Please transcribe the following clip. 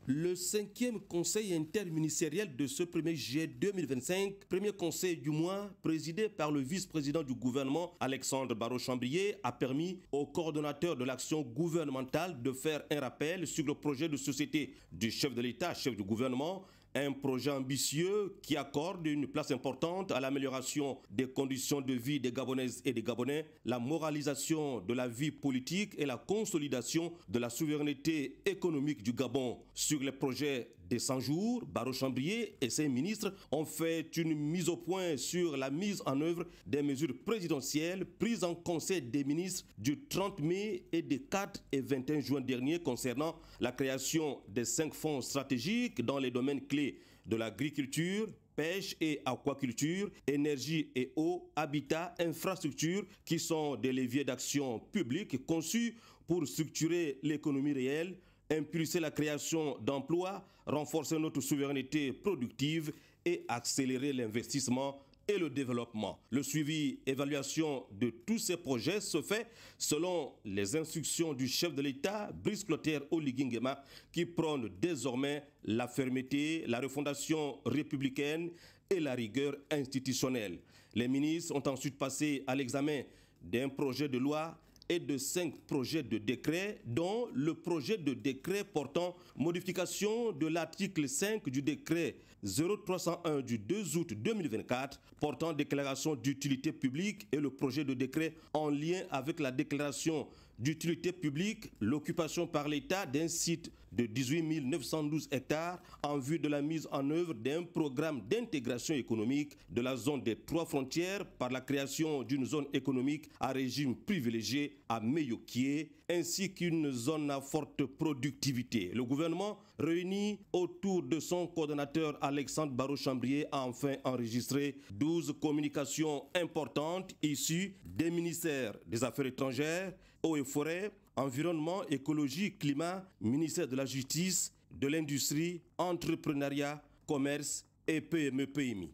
Le 5e conseil interministériel de ce 1er juillet 2025, premier conseil du mois, présidé par le vice-président du gouvernement Alexandre Barrot-Chambrier, a permis au coordonnateur de l'action gouvernementale de faire un rappel sur le projet de société du chef de l'État, chef du gouvernement, un projet ambitieux qui accorde une place importante à l'amélioration des conditions de vie des Gabonaises et des Gabonais, la moralisation de la vie politique et la consolidation de la souveraineté économique du Gabon. Sur les projets des 100 jours, Barrot-Chambrier et ses ministres ont fait une mise au point sur la mise en œuvre des mesures présidentielles prises en Conseil des ministres du 30 mai et des 4 et 21 juin dernier concernant la création des 5 fonds stratégiques dans les domaines clés de l'agriculture, pêche et aquaculture, énergie et eau, habitat, infrastructure, qui sont des leviers d'action publique conçus pour structurer l'économie réelle, impulser la création d'emplois, renforcer notre souveraineté productive et accélérer l'investissement et le développement. Le suivi, évaluation de tous ces projets se fait selon les instructions du chef de l'État, Brice Clotaire Oligui Nguema, qui prône désormais la fermeté, la refondation républicaine et la rigueur institutionnelle. Les ministres ont ensuite passé à l'examen d'un projet de loi et de 5 projets de décret, dont le projet de décret portant modification de l'article 5 du décret 0301 du 2 août 2024 portant déclaration d'utilité publique et le projet de décret en lien avec la déclaration d'utilité publique, l'occupation par l'État d'un site de 18 912 hectares en vue de la mise en œuvre d'un programme d'intégration économique de la zone des 3 frontières par la création d'une zone économique à régime privilégié à Meyokié, ainsi qu'une zone à forte productivité. Le gouvernement, réuni autour de son coordonnateur Alexandre Barrot-Chambrier, a enfin enregistré 12 communications importantes issues des ministères des Affaires étrangères, Eaux et Forêts, Environnement, Écologie, Climat, ministère de la Justice, de l'Industrie, Entrepreneuriat, Commerce et PME-PMI.